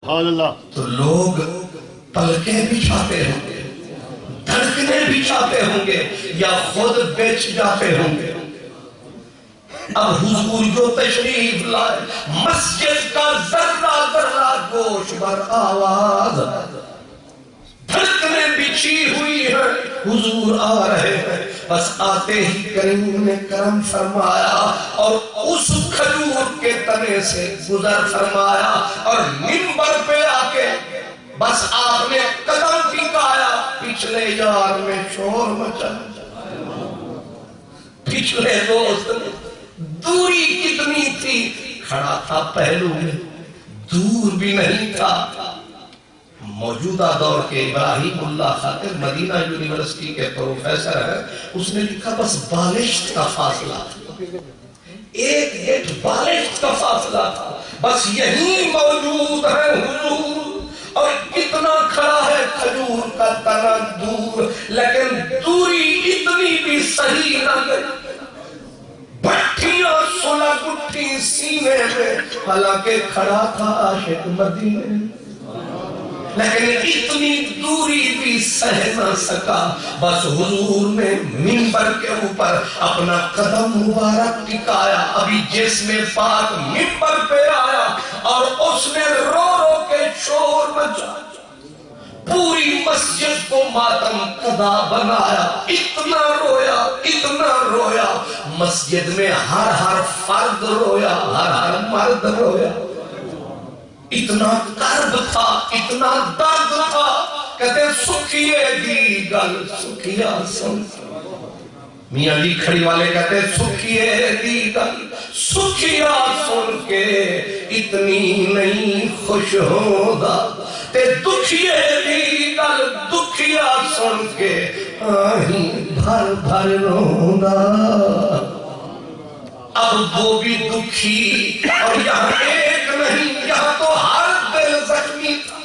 تو لوگ پلکیں بھی چاہتے ہوں گے، دھڑکنے بھی چاہتے ہوں گے، یا خود بیچ جاتے ہوں گے۔ اب حضور جو تشریف لائے، مسجد کا ذرہ ذرہ گوش بر آواز، دھڑکنے بچھی ہوئی ہے، حضور آ رہے ہیں۔ بس آتے ہی کریم نے کرم فرمایا اور اس کھجور کے تنے سے گزر فرمایا، اور منبر پہ آ کے بس آپ نے قدم ٹکایا، پچھلے یار میں شور مچا، پچھلے دوست نے، دوری کتنی تھی، کھڑا تھا پہلو میں، دور بھی نہیں تھا۔ موجودہ دور کے ابراہیم اللہ خاطر مدینہ یونیورسٹی کے پروفیسر ہیں، اس نے لکھا بس بالشت کا فاصلہ تھا، ایک بالشت کا فاصلہ تھا، بس یہی موجود ہے حضور، اور کتنا کھڑا ہے کھجور کا تنا دور، لیکن دوری اتنی بھی صحیح نہ گئی، بٹھیاں سلگ اٹھی سینے میں، حالانکہ کھڑا تھا عاشق مدینے، لیکن اتنی دوری بھی سہ نہ سکا۔ بس حضور نے منبر کے اوپر اپنا قدم مبارک ٹکایا، ابھی جسم پاک منبر پہ آیا، اور اس نے رو رو کے شور مچا، پوری مسجد کو ماتم قضا بنایا، اتنا رویا، مسجد میں ہر فرد رویا، ہر مرد رویا، اتنا کرب تھا، اتنا درد تھا، کہتے سکھیے دی گل سکھیا سن، میاں علی کھڑی والے کہتے سکھیے دی گل سکھیا سن کے اتنی نہیں خوش ہوگا، تے دکھیے دی گل دکھیا سن کے آہیں بھر بھر روگا۔ اب وہ بھی دکھی، اور یہاں ایک نہیں، یہاں تو ہر دل زخمی تھا،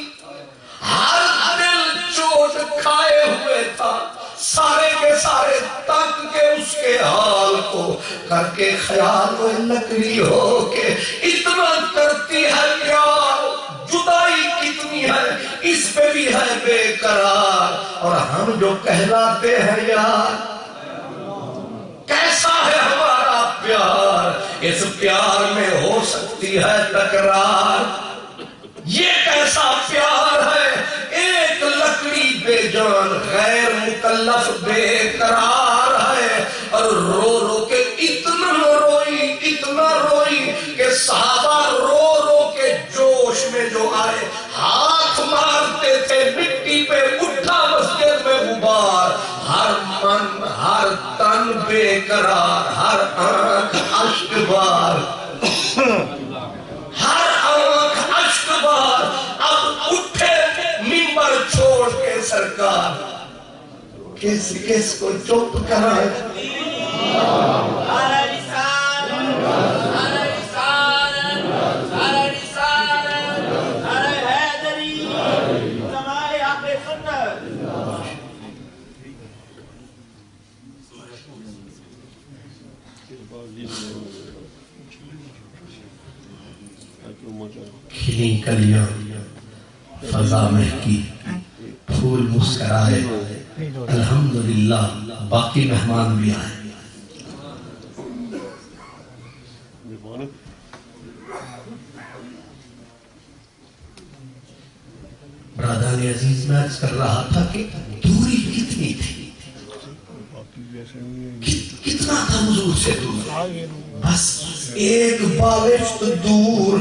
ہر دل چوٹ کھائے ہوئے تھا، سارے کے سارے تک کے اس کے حال کو کر کے خیال ہوئے لکڑی ہو کے اتنا کرتی ہے پیار، جدائی کتنی ہے اس پہ بھی ہے بے قرار، اور ہم جو کہلاتے ہیں یار، کیسا ہے ہمارا پیار، اس پیار میں ہو سکتی ہے تکرار، یہ کیسا پیار ہے، ایک لکڑی بے جان غیر مکلف بے قرار ہے، اور رو رو کے اتنا روئی کہ صحابہ رو رو کے جوش میں جو آئے، ہاتھ مارتے تھے مٹی پہ، اٹھا مسجد میں غبار، ہر من ہر تن بے قرار، ہر آنکھ اشک بار، ہر آنکھ اشک بار، اب اٹھے منبر چھوڑ کے سرکار، کس کو چپ کرائے، کھلی کلیاں فضا مہکی، پھول مسکرائے، الحمدللہ باقی مہمان بھی آئے۔ برادران عزیز میں عرض کر رہا تھا کہ دوری کتنی تھی، کتنا تھا حضور سے دور، بس ایک بالشت دور،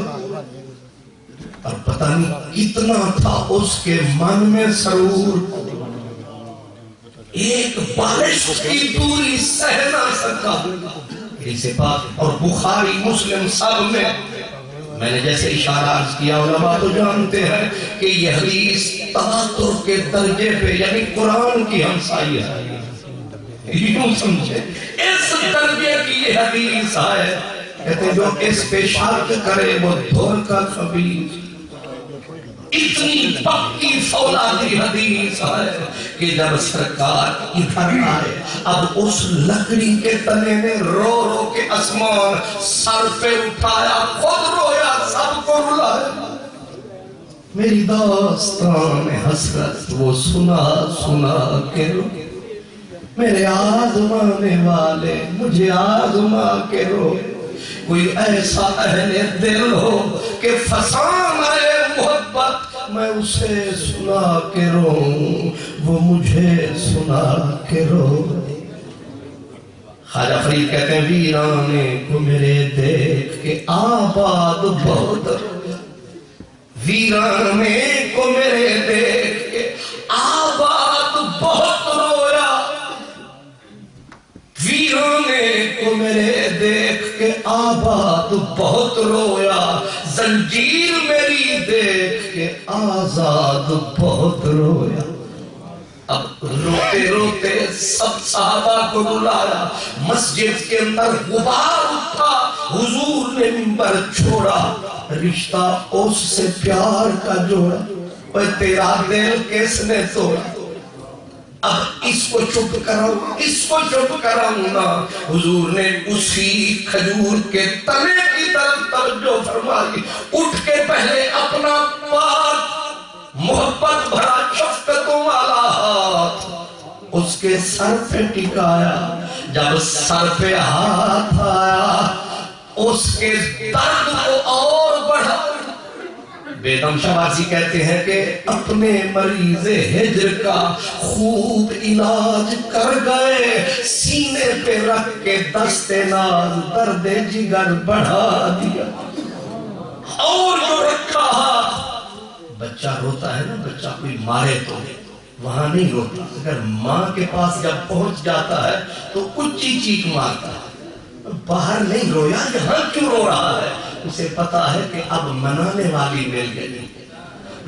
اور پتہ نہیں کتنا تھا اس کے من میں سرور، ایک بالشت کی دوری سہ نہ سکا۔ اسے پاک اور بخاری مسلم سب میں نے جیسے اشارہ عرض کیا، علماء تو جانتے ہیں کہ یہ حدیث تواتر کے درجے پہ، یعنی قرآن کی ہمسائی ہے، یوں سمجھے اس درجے کی یہ حدیث ہے، کہتے جو اس پہ شک کرے وہ دھور کا خبیر، اتنی پکی فولادی حدیث ہے کہ جب سرکار ادھر آئے، اب اس لکڑی کے تنے نے رو رو کے آسمان سر پہ اٹھایا، خود رویا، سب کو رلایا، میری داستان حسرت وہ سنا سنا کے رو، میرے آزمانے والے مجھے آزما کے رو، کوئی ایسا اہل دل ہو کہ فسان آئے محبت میں اسے سنا کے رو، وہ مجھے سنا کے رو۔ خواجہ فرید کہتے ہیں ویرانے کو میرے دیکھ کے آباد بہت رویا، ویرانے کو میرے دیکھ کے آباد بہت رویا، ویرانے کو میرے دیکھ کے آباد بہت رویا، زنجیر میری دیکھ کے آزاد بہت رویا۔ اب روتے روتے سب صحابہ کو بلایا، مسجد کے اندر غبار اٹھا، حضور نے منبر چھوڑا، رشتہ اس سے پیار کا جوڑا، اور تیرا دل کس نے توڑا، اب اس کو چپ کراؤں اس کو چپ کراؤں نا۔ حضور نے اسی کھجور کے تنے کی طرف توجہ فرمائی، اٹھ کے پہلے اپنا پاک محبت بھرا شفقتوں والا ہاتھ اس کے سر پہ ٹکایا، جب سر پہ ہاتھ آیا اس کے درد کو اور بڑھا۔ بیگم شہبازی کہتے ہیں کہ اپنے مریض ہجر کا خوب علاج کر گئے، سینے پہ رکھ کے دست ناز درد جگر بڑھا دیا، اور جو رکھا ہاتھ، بچہ روتا ہے نا، بچہ کوئی مارے تو وہاں نہیں روتا، اگر ماں کے پاس جب پہنچ جاتا ہے تو اونچی چیخ مارتا ہے، باہر نہیں رویا، یہاں کیوں رو رہا ہے؟ اسے پتا ہے کہ اب منانے والی مل گئی،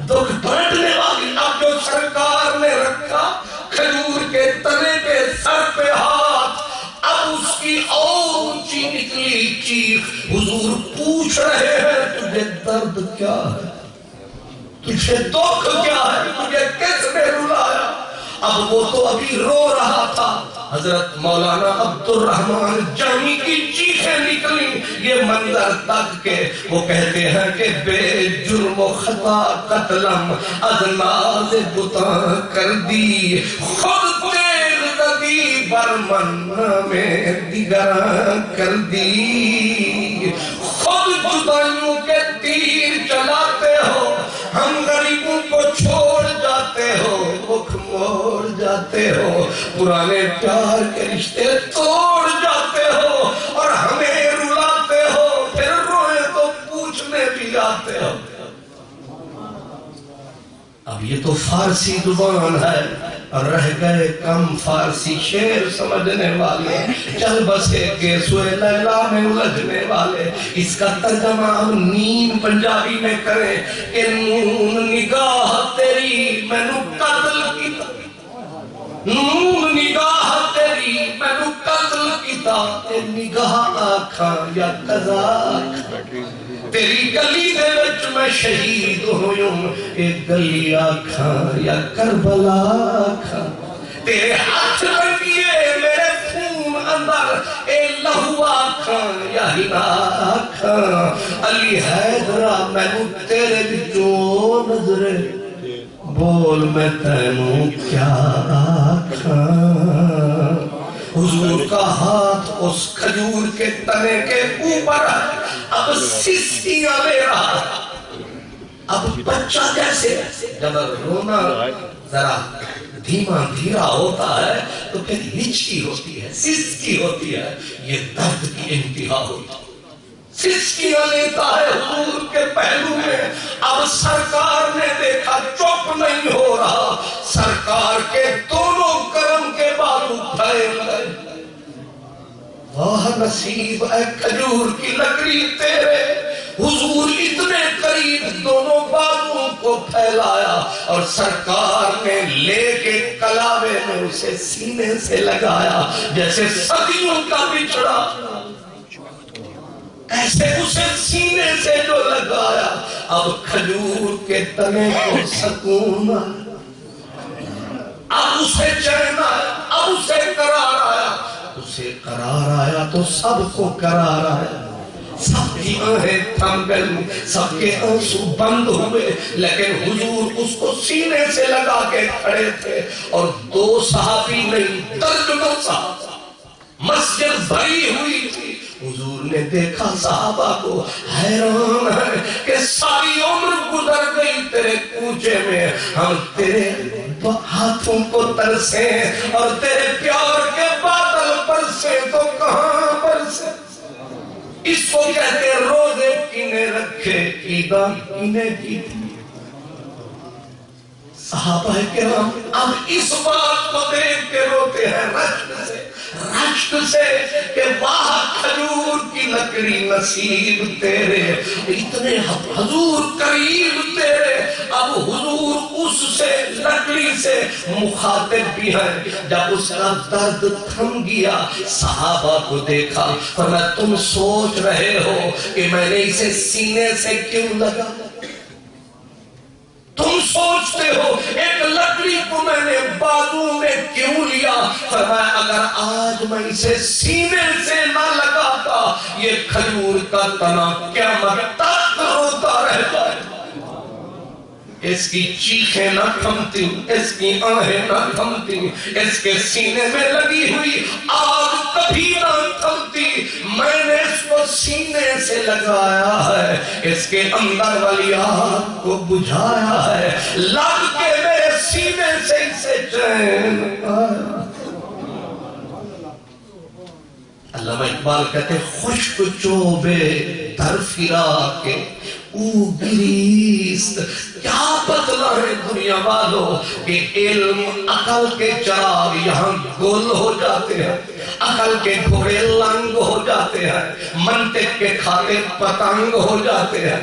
دکھ بانٹنے والی۔ اب جو سرکار نے رکھا کھجور کے تنے پہ سر پہ ہاتھ، اب اس کی اور اونچی نکلی چیخ، حضور پوچھ رہے ہیں تجھے درد کیا ہے، تجھے دکھ کیا ہے، تجھے کس نے رلایا؟ اب وہ تو ابھی رو رہا تھا، حضرت مولانا عبد الرحمن جامی کی چیخیں نکلیں یہ منظر تک کے، وہ کہتے ہیں کہ بے جرم و خطا قتلم از ناز بتاں کر دی، خود تیغ زدی برمن میں دیگراں کر دی، خود جدائیوں کے تیر چلاتے ہو، ہم غریبوں کو چھوڑ جاتے ہو، مکھ موڑ جاتے ہو، پرانے پیار کے رشتے توڑ جاتے ہو، اور ہمیں رلاتے ہو، پھر روئے تو پوچھنے بھی آتے ہو۔ اب یہ تو فارسی زبان ہے، اور رہ گئے کم فارسی شعر سمجھنے والے، چل بسے کے سوئے لیلا میں الجھنے والے۔ اس کا ترجمہ ہم نیم پنجابی میں کریں کہ نون نگاہ تیری مینو قتل کیتا، نون نگاہ تیری مینو قتل کیتا، تے نگاہ آکھاں یا قضا، تیری گلی دے وچ میں شہید ہویوں، ایک گلی آکھاں یا کربلا آکھاں، تیرے ہاتھ رنگیے میرے خون اندر، اے لہو آکھاں یا ہنا آکھاں، علی حیدرہ میں تیرے بچوں نظرے، بول میں تینوں کیا آکھاں۔ حضور کا ہاتھ اس کھجور کے تنے کے اوپر، اب سسکیاں لے رہا، اب بچہ جیسے جب رونا ذرا دھیما دھیرا ہوتا ہے تو پھر ہچکی ہوتی ہے، سسکی ہوتی ہے، یہ درد کی انتہا ہوتی ہے، سسکیاں لیتا ہے حضور کے پہلو میں۔ اب سرکار نے دیکھا چپ نہیں ہو رہا، سرکار کے دونوں کرم کے بالو پھیل گئے، واہ نصیب اے کھجور کی لکڑی تیرے، حضور اتنے قریب دونوں بالوں کو پھیلایا، اور سرکار نے لے کے کلاوے میں اسے سینے سے لگایا، جیسے صدیوں کا بچڑا، ایسے اسے سینے سے جو لگایا۔ اب کھجور کے تنے کو سکون، اب اسے چین آیا، اب اسے قرار آیا، اسے قرار آیا تو سب کو قرار آیا۔ سب کی آنکھیں تھم گئی، سب کے آنسو بند ہوئے، لیکن حضور اس کو سینے سے لگا کے کھڑے تھے، اور دو صحابی نہیں درجنوں صحابہ، مسجد بھری ہوئی تھی۔ حضور نے دیکھا صحابہ کو، حیران ہے کہ ساری عمر گزر گئی تیرے کوچے میں، ہم تیرے ہاتھوں کو ترسے اور تیرے پیار کے بادل برسے تو کہاں برسے؟ اس کو کہتے روزے کینے رکھے، عیداں کینے کی تھی۔ صحابہ کرام اب اس بات کو دیکھ کے روتے ہیں رشک سے کہ واہ کھجور کی لکڑی نصیب تیرے، اتنے حضور قریب تیرے۔ اب حضور اس سے لکڑی سے مخاطب بھی ہیں۔ جب اس کا درد تھم گیا، صحابہ کو دیکھا، فرمایا تم سوچ رہے ہو کہ میں نے اسے سینے سے کیوں لگا؟ تم سوچتے ہو ایک لکڑی کو میں نے بازو میں کیوں لیا؟ فرمایا اگر آج میں اسے سینے سے نہ لگاتا، یہ کھجور کا تنا قیامت تک روتا رہ جائے۔ اس کی چیخیں نہ تھمتی، اس کی آہیں نہ تھمتی، اس کے سینے میں لگی ہوئی آگ کبھی نہ تھمتی۔ میں نے اس کو سینے سے لگایا ہے، اس کے اندر والی آگ کو بجھایا ہے، لگ کے میرے سینے سے اسے چین آیا۔ علامہ اقبال کہتے خشک چوبے در فرا کے او گریست۔ کیا بدلا ہے دنیا والوں کہ علم عقل کے چراغ یہاں گل ہو جاتے ہیں، عقل کے گھوڑے لنگ ہو جاتے ہیں، منطق کے کھاتے پتنگ ہو جاتے ہیں۔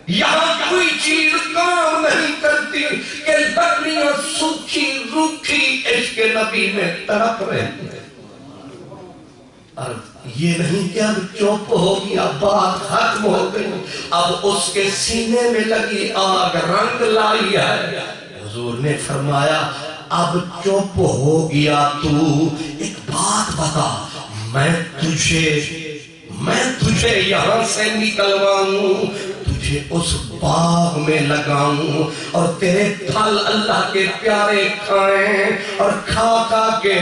یہاں کوئی چیز کام نہیں کرتی کہ لکڑیاں سوکھی روکھی عشق نبی میں تڑپ رہے ہیں۔ اور یہ نہیں کہ اب چوپ ہو گیا، بات ختم ہو گئی، اب اس کے سینے میں لگی آگ رنگ لائی ہے۔ حضور نے فرمایا اب چوپ ہو گیا تو ایک بات بتا، میں تجھے یہاں سے نکلواؤں، تجھے اس باغ میں لگاؤں، اور تیرے پھل اللہ کے پیارے کھائیں اور کھا کھا کے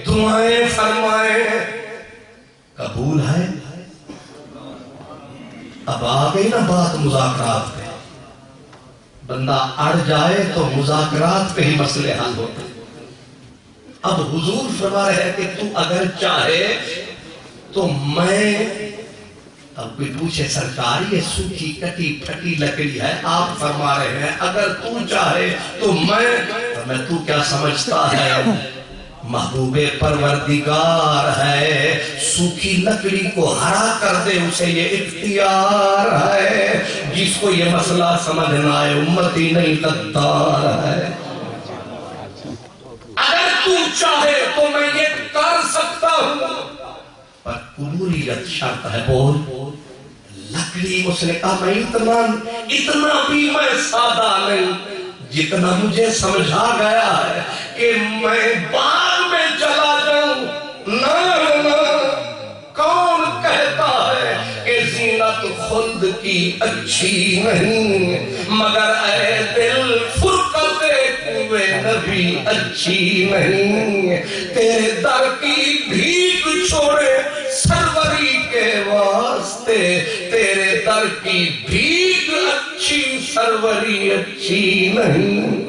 دعائیں فرمائیں۔ قبول ہے؟ اب آگئی نا بات مذاکرات پہ، بندہ اڑ جائے تو مذاکرات پہ ہی مسئلے حل ہوتے۔ اب حضور فرما رہے ہیں کہ تو اگر چاہے تو میں، اب کوئی پوچھے سرکار یہ سوکھی کٹی پھٹی لکڑی ہے، آپ فرما رہے ہیں اگر تو چاہے تو میں تو کیا سمجھتا ہے محبوب پروردگار ہے، سوکھی لکڑی کو ہرا کر دے اسے یہ اختیار ہے، جس کو یہ مسئلہ سمجھ نہ آئے امتی نہیں غدار ہے۔ اگر تو چاہے تو میں یہ کر سکتا ہوں، پر قبولیت شرط ہے۔ بول لکڑی، اس نے کہا میں اتنا بھی میں سادہ نہیں، جتنا مجھے سمجھا گیا ہے کہ میں باغ میں چلا جاؤں۔ نہ کون کہتا ہے کہ زینت خلد کی اچھی نہیں، مگر اے دل فرقت کوئے نبی اچھی نہیں۔ تیرے در کی بھیک چھوڑے سروری کے واسطے، تیرے در کی بھیک اچھی سروری اچھی نہیں۔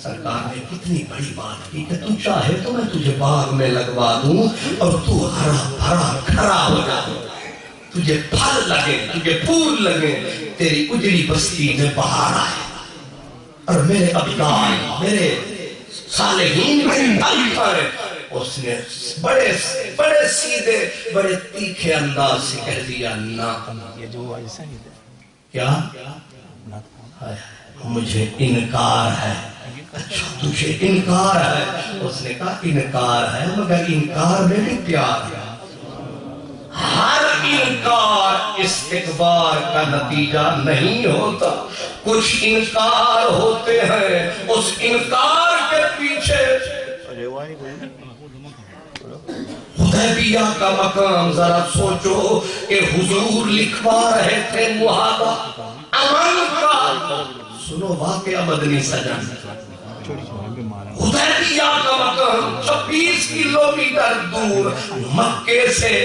سرکار نے کتنی بڑی بات کی کہ تو چاہے تو میں تجھے باغ میں لگوا دوں اور تو ہرا بھرا کھڑا ہو جا، تجھے پھل لگے، تجھے پھول لگے، تیری اجڑی بستی میں بہار آئے، اور میرے ابدال، میرے صالحین میں پھل کھائے۔ اس نے بڑے سیدھے بڑے تیکھے انداز سے کہہ دیا نا، کیا مجھے انکار ہے۔ اچھا تجھے انکار ہے؟ اس نے کہا انکار ہے، مگر انکار میں بھی پیار ہے۔ ہر انکار استکبار کا نتیجہ نہیں ہوتا، کچھ انکار ہوتے ہیں اس انکار کے پیچھے حدیبیہ کا مقام ذرا سوچو کہ حضور لکھوا رہے تھے معاہدہ امن کا. سنو واقعہ مدنی سجن. حدیبیہ کا مقام 26 کلومیٹر دور مکے سے،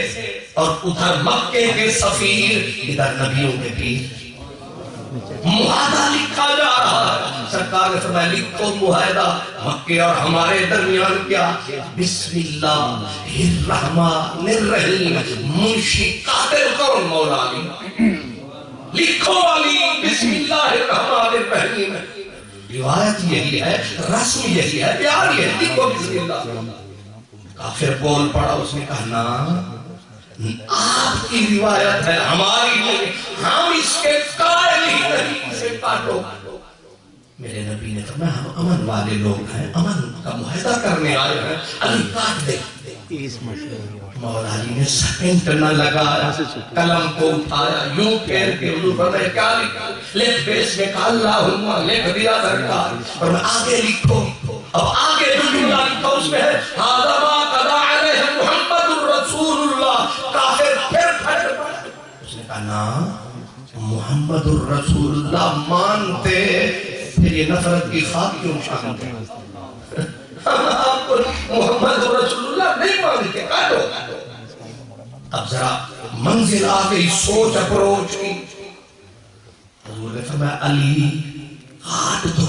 اور ادھر مکے کے سفیر، ادھر نبیوں کے پیر. معاہدہ لکھا جا رہا ہے. سرکار نے فرمایا لکھو معاہدہ مکے اور ہمارے درمیان کیا؟ بسم اللہ الرحمن الرحیم. منشی قاتل کون؟ مولا علی. لکھو علی بسم اللہ الرحمن الرحیم. روایت یہی ہے، رسم یہی ہے، پیار یہ ہے، لکھو بسم اللہ. کافر بول پڑا. اس نے کہا نا آپ کی روایت ہے ہماری نہیں، ہم اس کے قائل ہی نہیں، اسے کاٹو. میرے نبی نے فرمایا ہم امن والے لوگ ہیں، امن کا معاہدہ کرنے آئے ہیں، علی کاٹ دے. مولا علی نے سیکنڈ نہ لگایا، قلم کو اٹھایا، یوں پھیر کے حضور فرمایا کیا لکھا؟ لکھ پہ اس میں کہا اللہم، لکھ دیا سرکار. اور میں آگے لکھو. اب آگے جو جملہ لکھا اس میں ہے ھذا ما قضى علیہ محمد الرسول اللہ. کافر پھر پھٹ پڑے. اس نے کہا نا محمد الرسول اللہ مانتے، پھر یہ نفرت کی خاک کیوں شامتے؟ آپ کو محمد رسول اللہ نہیں مانتے، کاٹو. اب ذرا منزل آ گئی، سوچ اپروچ کی. حضور نے فرمایا علی کاٹ دو،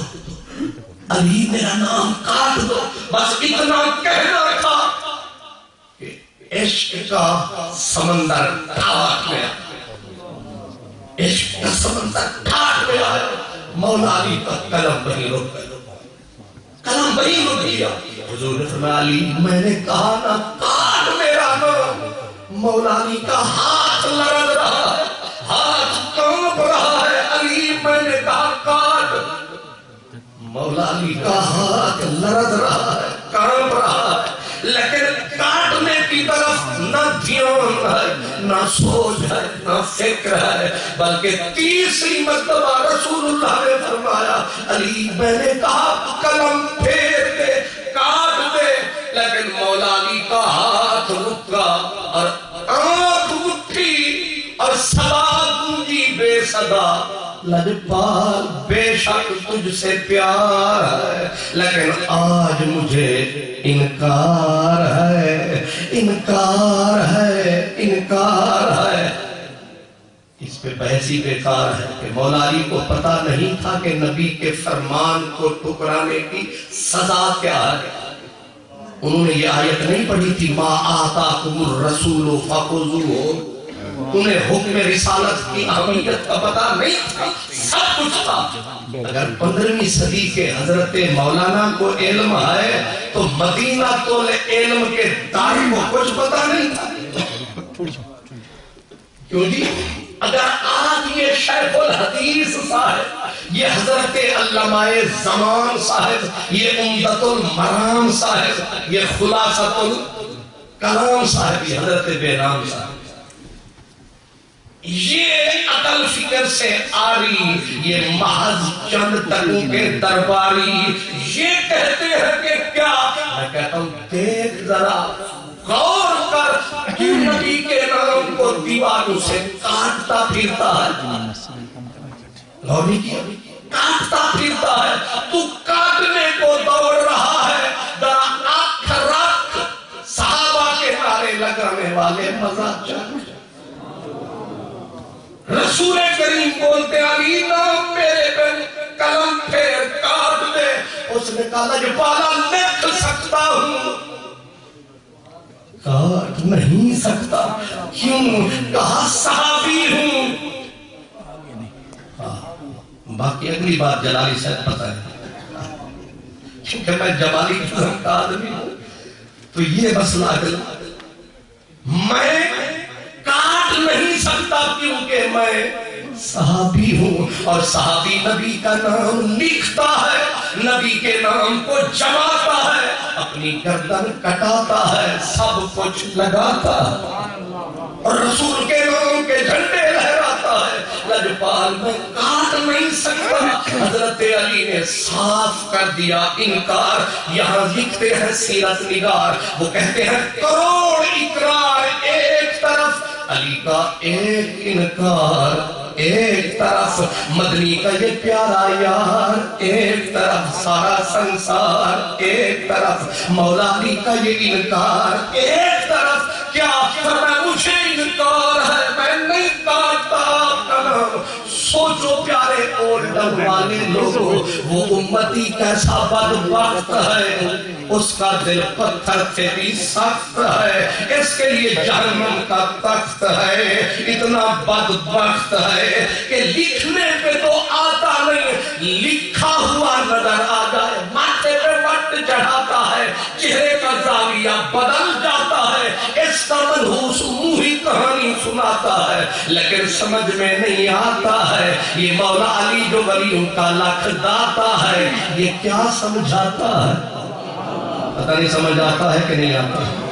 علی میرا نام کاٹ دو. بس اتنا کہنا تھا کہ عشق کا سمندر ٹھاٹ گیا، عشق کا سمندر ٹھاٹ گیا. مولا علی کا قلم وہیں رک گیا، قلم وہیں رک گیا. حضور نے فرمایا علی میں نے کہا نا کاٹ میرا نام. مولا علی کا ہاتھ لرز رہا ہے، ہاتھ کانپ رہا ہے. علی میں نے کہا کاٹ. مولا علی کا ہاتھ لرز رہا ہے، کانپ رہا ہے، لیکن کاٹنے کی طرف نہ دھیان ہے، نہ سوچ ہے، نہ فکر ہے. بلکہ تیسری مرتبہ رسول اللہ نے فرمایا علی میں نے کہا قلم پھیر دے، کاٹ دے. لیکن مولا علی کا ہاتھ رکا اور آنکھ اٹھی اور صدا گونجی بے صدا لجپال بے شک تجھ سے پیار ہے، لیکن آج مجھے انکار ہے، انکار ہے، انکار ہے. اس پہ بحثی بیکار ہے کہ مولا علی کو پتا نہیں تھا کہ نبی کے فرمان کو ٹھکرانے کی سزا کیا ہے. انہوں نے یہ آیت نہیں پڑھی تھی ما آتاکم الرسول فخذوہ. انہیں حکم رسالت کی اہمیت کا پتہ نہیں تھا، سب کچھ تھا. اگر 15ویں صدی کے حضرت مولانا کو علم ہے تو مدینہ تو علم کے دائی کو کچھ پتہ نہیں تھا. کیوں جی؟ اگر آج یہ شیخ الحدیث صاحب، یہ حضرت علامہ زمان صاحب، یہ عمدۃ المرام صاحب، یہ خلاصۃ الکلام صاحب، یہ حضرت بہرام صاحب، یہ عقل فکر سے آری، یہ محض چند تکوں کے درباری یہ کہتے ہیں کہ کیا؟ میں کہتا ہوں دیکھ ذرا غور کر کہ نبی کے نام کو دیواروں سے کاٹتا پھرتا ہے. غور نہیں کیا؟ کاٹتا پھرتا ہے. تو کاٹنے کو دوڑ رہا ہے. ذرا آنکھ رکھ، صحابہ کے نعرے لگانے والے مزہ چاہتے. رسول کریم بولتے علی نام میرے بن قلم پھیر کاٹ دے. اس نے کہا لجپالا لکھ سکتا ہوں، کاٹ نہیں سکتا. کیوں؟ کہا صحابی ہوں. باقی اگلی بات جلالی صاحب پتہ ہے، کیونکہ میں جمالی قسم کا آدمی ہوں تو یہ مسئلہ اگلا میں کاٹ نہیں سکتا کیونکہ میں صحابی ہوں، اور صحابی نبی کا نام لکھتا ہے، نبی کے نام کو جماتا ہے، اپنی گردن کٹاتا ہے، سب کچھ لگاتا ہے، اور رسول کے نام کے جھنڈے لہراتا ہے. لجپال میں کاٹ نہیں سکتا۔ حضرت علی نے صاف کر دیا انکار۔ یہاں لکھتے ہیں سیرت نگار، وہ کہتے ہیں کروڑ اقرار ایک طرف، علی کا ایک انکار ایک طرف، مدنی کا یہ پیارا یار ایک طرف، سارا سنسار ایک طرف، مولا علی کا یہ انکار ایک طرف۔ کیا فرمایا مجھے انکار ہے، میں نہیں کاٹتا آپ کا نام۔ سوچو پیارے اولڈ والے لوگوں، وہ امتی کیسا بدبخت ہے، اس کا دل پتھر سے بھی سخت ہے، اس کے لیے جہنم کا تخت ہے۔ اتنا بدبخت ہے کہ لکھنے پہ تو آتا نہیں، لکھا ہوا نظر آ جائے، ماتھے پہ وقت چڑھاتا ہے، چہرے کا زاویہ بدل جاتا ہے، اس کا منحوس منہی کہانی سناتا ہے، لیکن سمجھ میں نہیں آتا ہے یہ مولا علی جو ولیوں کا لکھ داتا ہے یہ کیا سمجھاتا ہے۔ پتہ نہیں سمجھ آتا ہے کہ نہیں آتا ہے۔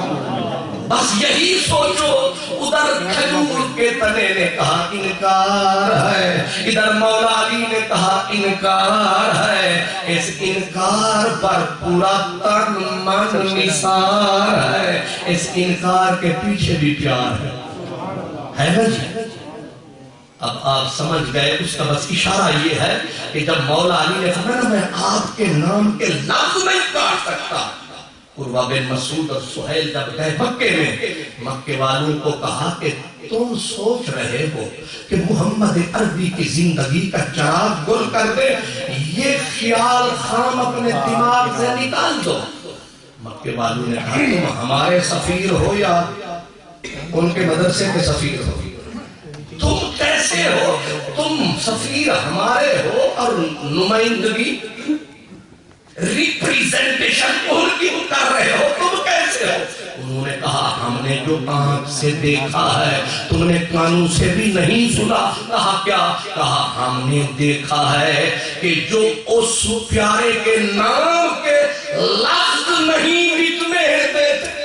بس یہی سوچو، ادھر کھجور کے تنے نے کہا انکار ہے، ادھر مولا علی نے کہا انکار ہے، اس انکار پر پورا تن من نثار ہے، اس انکار کے پیچھے بھی پیار ہے نا جی۔ اب آپ سمجھ گئے، اس کا بس اشارہ یہ ہے کہ جب مولا علی نے کہا نا میں آپ کے نام کے لفظ نہیں کاٹ سکتا، عروہ بن مسعود اور سہیل جب گئے مکے میں، مکے والوں کو کہا کہ تم سوچ رہے ہو کہ محمد عربی کی زندگی کا چراغ گل کر دے، یہ خیال خام اپنے دماغ سے نکال دو۔ مکے والوں نے کہا تم ہمارے سفیر ہو یا ان کے مدرسے کے سفیر ہو؟ تم کیسے ہو؟ تم سفیر ہمارے ہو اور نمائندگی ریپریزنٹیشن ان کی کر رہے ہو، تم کیسے ہو؟ انہوں نے کہا ہم نے جو آنکھ سے دیکھا ہے تم نے کانوں سے بھی نہیں سنا۔ کہا کیا؟ کہا ہم نے دیکھا ہے کہ جو اس پیارے کے نام کے لفظ نہیں مٹنے دیتے،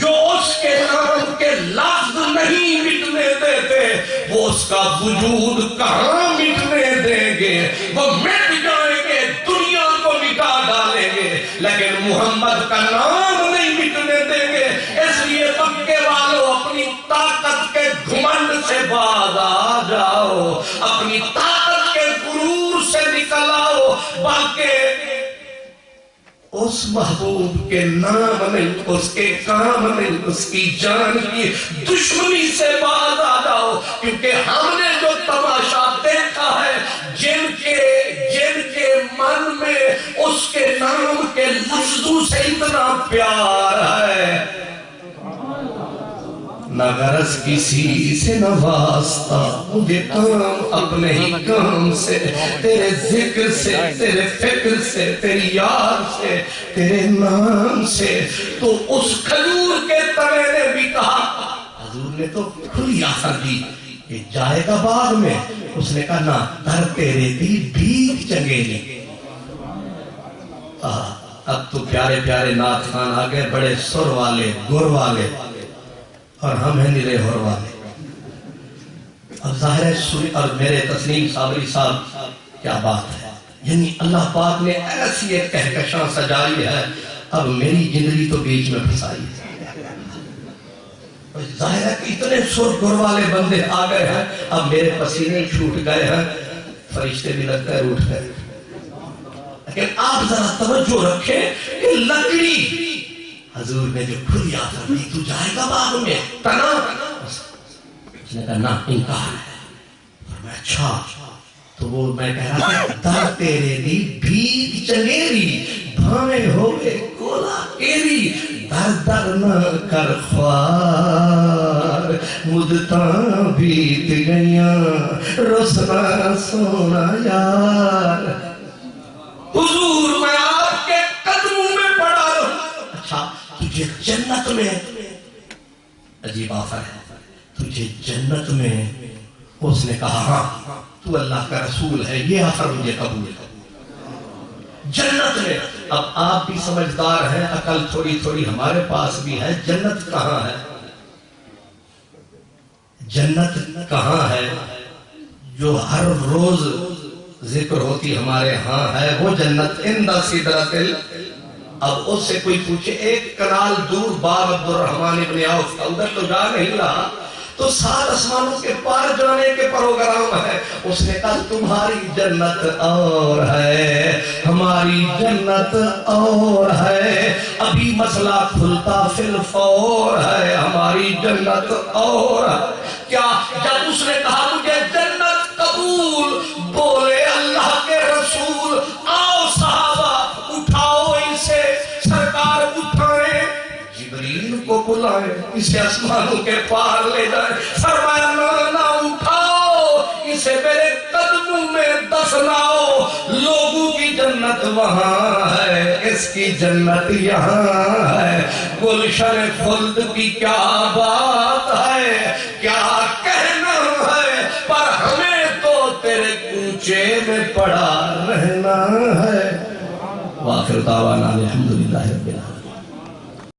جو اس کے نام کے لفظ نہیں مٹنے دیتے، وہ اس کا وجود کہاں مٹنے دیں گے؟ وہ مٹ جائیں گے، دنیا کو مٹا ڈالیں گے، لیکن محمد کا نام نہیں مٹنے دیں گے۔ اس لیے مکے والوں اپنی طاقت کے گھمنڈ سے باز آ جاؤ، اپنی طاقت کے غرور سے نکل آؤ، بلکہ اس محبوب کے نام نہیں، اس کے کام نہیں، اس کی جان کی دشمنی سے باز آ جاؤ، کیونکہ ہم نے جو تماشا دیکھا ہے، جن کے من میں اس کے نام کے لفظوں سے اتنا پیار ہے، نہ غرض کسی سے نہ واسطہ، مجھے کام اپنے ہی کام سے، تیرے ذکر سے، تیرے فکر سے، تیری یاد سے، تیرے نام سے۔ تو اس کھجور کے تنے نے بھی کہا، حضور نے تو کھلی آفر دی کہ جائے گا باغ میں، اس نے کہا نہ، در تیرے دی بھیگ چنگیلی۔ اب تو پیارے پیارے نعت خان آگئے، بڑے سر والے، گر والے، اور ہم ہیں نرے ہور والے۔ اب ظاہر ہے سوری اور میرے تسلیم صابری صاحب کیا بات ہے، یعنی اللہ پاک نے ایسی ایک کہکشاں سجائی ہے، اب میری زندگی تو بیچ میں پھنسائی ہے۔ ظاہر ہے کہ اتنے سر گر والے بندے آ گئے ہیں، اب میرے پسینے چھوٹ گئے ہیں، فرشتے بھی لگتا ہے روٹ گئے۔ لیکن آپ ذرا توجہ رکھیں کہ لکڑی حضور نے جو کھلی آفر دی، تو جائے گا باغ میں تنا، اس نے کہا نہ، انکار ہے۔ اور میں اچھا، تو وہ میں کہہ رہا تھا در تیرے دی بھیگ چنگیری، بھانے ہوئے کولا کیری، در در نہ کر خوار، مدتاں بیت گئیاں، رسنا سونا یار۔ حضور میں آپ کے قدموں میں پڑا رہوں۔ اچھا تجھے جنت میں، عجیب آفر ہے، تجھے جنت میں، اس نے کہا ہاں تو اللہ کا رسول ہے، یہ آفر مجھے قبول ہے، جنت میں۔ اب آپ بھی سمجھدار ہیں، عقل تھوڑی تھوڑی ہمارے پاس بھی ہے، جنت کہاں ہے؟ جنت کہاں ہے جو ہر روز ذکر ہوتی ہمارے ہاں ہے؟ وہ جنت عند سدرۃ اب اس سے کوئی پوچھے ایک کنال دور باب عبد الرحمن ابن عوف کا، ادھر تو جا نہیں رہا، تو 7 آسمانوں کے پار جانے کے پروگرام ہے. اس نے کہا تمہاری جنت اور ہے، ہماری جنت اور ہے، ابھی مسئلہ کھلتا فی الفور ہے، ہماری جنت اور ہے. کیا جب اس نے کہا مجھے جنت قبول، بولے اللہ کے رسول آؤ صحابہ اٹھاؤ اسے، سرکار اٹھائیں، جبریل کو بلائیں، اسے آسمانوں کے پار لے جائیں. فرمایا نہ اٹھاؤ اسے میرے قدموں میں دفناؤ، لوگوں کی جنت وہاں ہے، اس کی جنت یہاں ہے. گلشن خلد کی کیا بات ہے، کیا کہنا ہے، پر ہمیں تو تیرے کوچے میں پڑا رہنا ہے. وآخر دعوانا الحمدللہ رب العالمین.